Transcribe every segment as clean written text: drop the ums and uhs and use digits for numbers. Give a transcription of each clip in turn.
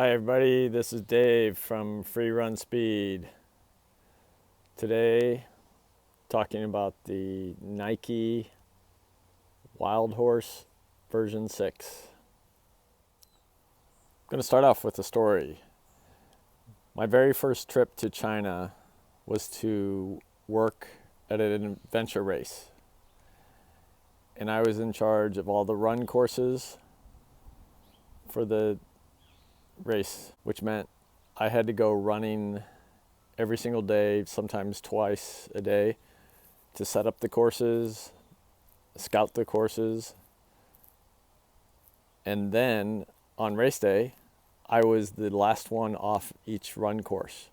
Hi everybody, this is Dave from Free Run Speed. Today, talking about the Nike Wildhorse version 6. I'm going to start off with a story. My very first trip to China was to work at an adventure race. And I was in charge of all the run courses for the race, which meant I had to go running every single day, sometimes twice a day, to set up the courses, scout the courses. And then on race day, I was the last one off each run course.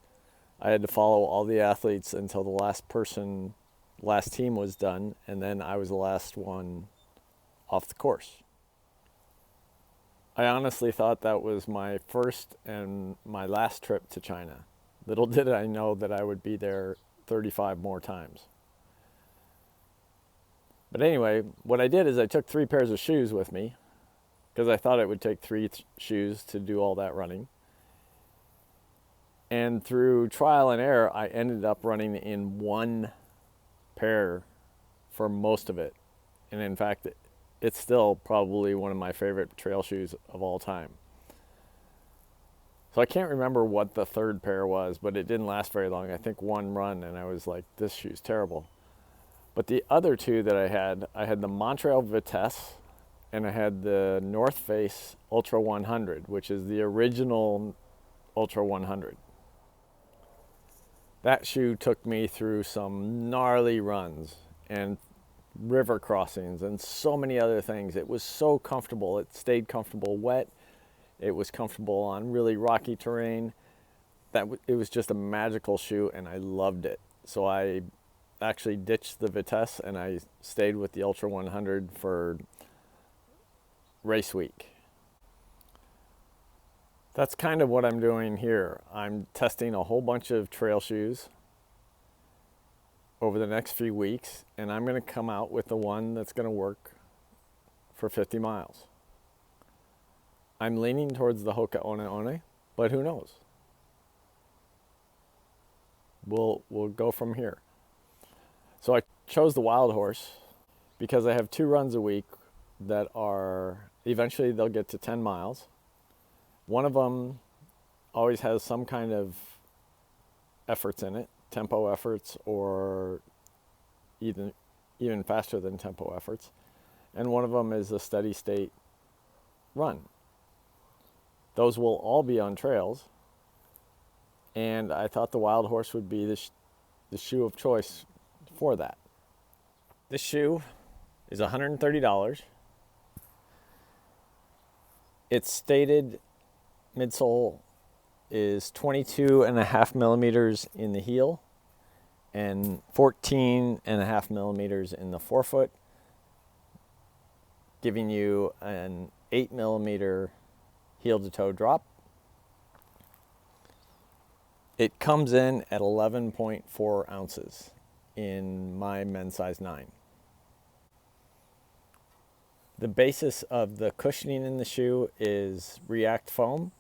I had to follow all the athletes until the last team was done, and then I was the last one off the course. I honestly thought that was my first and my last trip to China. Little did I know that I would be there 35 more times. But anyway, what I did is I took 3 pairs of shoes with me because I thought it would take 3 shoes to do all that running. And through trial and error, I ended up running in 1 pair for most of it. And in fact, it's still probably one of my favorite trail shoes of all time. So I can't remember what the 3rd pair was, but it didn't last very long. I think 1 run and I was like, this shoe's terrible. But the other 2 that I had the Montreal Vitesse and I had the North Face Ultra 100, which is the original Ultra 100. That shoe took me through some gnarly runs and river crossings and so many other things. It was so comfortable. It stayed comfortable wet. It was comfortable on really rocky terrain. It was just a magical shoe and I loved it. So I actually ditched the Vitesse and I stayed with the Ultra 100 for race week. That's kind of what I'm doing here. I'm testing a whole bunch of trail shoes over the next few weeks, and I'm going to come out with the one that's going to work for 50 miles. I'm leaning towards the Hoka One One, but who knows? We'll go from here. So I chose the Wildhorse because I have 2 runs a week that are, eventually they'll get to 10 miles. One of them always has some kind of efforts in it, tempo efforts or even faster than tempo efforts. And one of them is a steady state run. Those will all be on trails. And I thought the Wildhorse would be the shoe of choice for that. This shoe is $130. It's stated midsole is 22.5 millimeters in the heel and 14.5 millimeters in the forefoot, giving you an 8 millimeter heel to toe drop. It comes in at 11.4 ounces in my men's size 9. The basis of the cushioning in the shoe is React foam,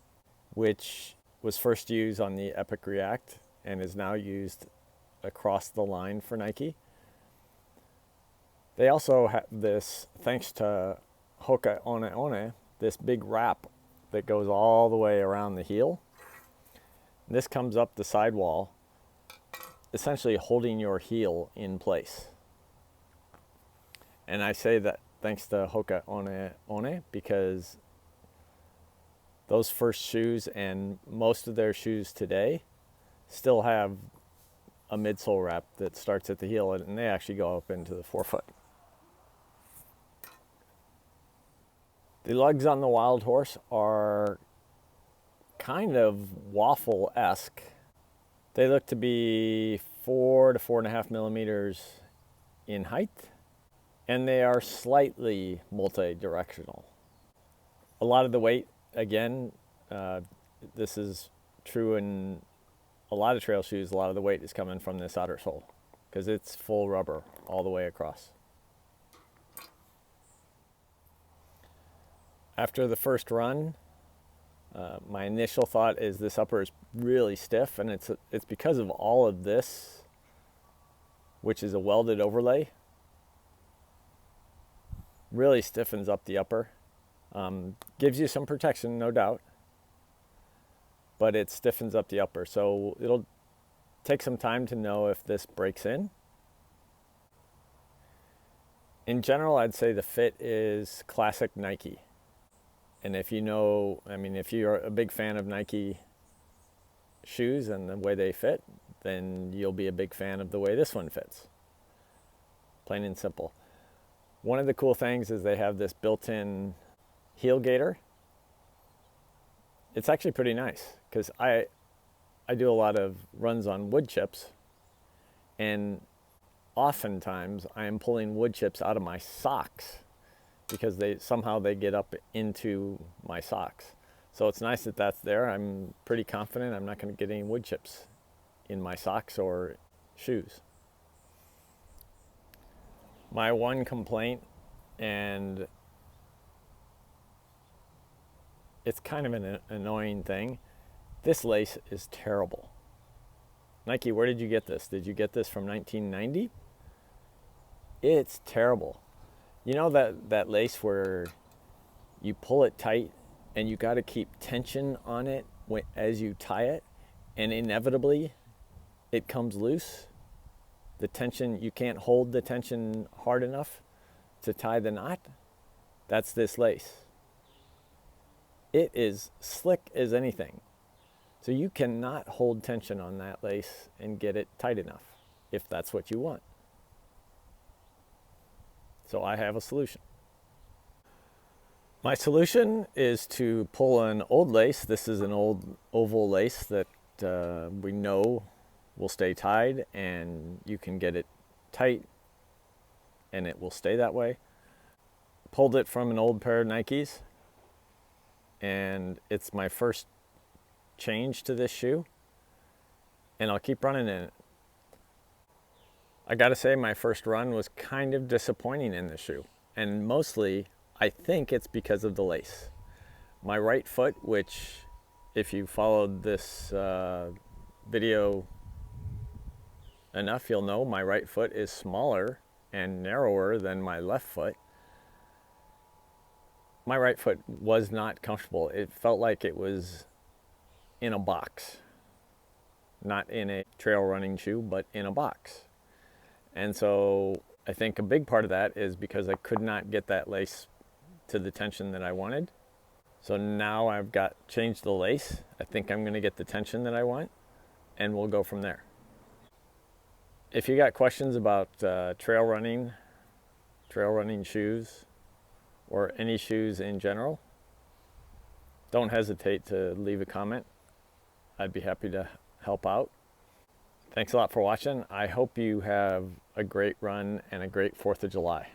which was first used on the Epic React and is now used across the line for Nike. They also have this, thanks to Hoka One One, this big wrap that goes all the way around the heel. This comes up the sidewall, essentially holding your heel in place. And I say that thanks to Hoka One One because those first shoes and most of their shoes today still have a midsole wrap that starts at the heel and they actually go up into the forefoot. The lugs on the Wildhorse are kind of waffle-esque. They look to be 4 to 4.5 millimeters in height, and they are slightly multi-directional. A lot of the weight, again, this is true in a lot of trail shoes, a lot of the weight is coming from this outer sole because it's full rubber all the way across. After the first run, My initial thought is this upper is really stiff, and it's because of all of this, which is a welded overlay. Really stiffens up the upper. Gives you some protection, no doubt, but it stiffens up the upper. So it'll take some time to know if this breaks in. In general, I'd say the fit is classic Nike. And if you know, I mean, if you're a big fan of Nike shoes and the way they fit, then you'll be a big fan of the way this one fits. Plain and simple. One of the cool things is they have this built-in heel gaiter. It's actually pretty nice because I do a lot of runs on wood chips, and oftentimes I am pulling wood chips out of my socks because they somehow get up into my socks. So it's nice that that's there. I'm pretty confident I'm not going to get any wood chips in my socks or shoes. My one complaint, and it's kind of an annoying thing, this lace is terrible. Nike, where did you get this? Did you get this from 1990? It's terrible. You know that lace where you pull it tight and you got to keep tension on it as you tie it, and inevitably it comes loose? The tension, you can't hold the tension hard enough to tie the knot? That's this lace. It is slick as anything. So you cannot hold tension on that lace and get it tight enough if that's what you want. So I have a solution. My solution is to pull an old lace. This is an old oval lace that we know will stay tied, and you can get it tight and it will stay that way. Pulled it from an old pair of Nikes, and it's my first change to this shoe, and I'll keep running in it. I gotta say, my first run was kind of disappointing in the shoe, and mostly I think it's because of the lace. My right foot, which if you followed this video enough, you'll know my right foot is smaller and narrower than my left foot. My right foot was not comfortable. It felt like it was in a box, not in a trail running shoe, but in a box. And so I think a big part of that is because I could not get that lace to the tension that I wanted. So now I've changed the lace. I think I'm going to get the tension that I want, and we'll go from there. If you got questions about trail running shoes, or any shoes in general, don't hesitate to leave a comment. I'd be happy to help out. Thanks a lot for watching. I hope you have a great run and a great 4th of July.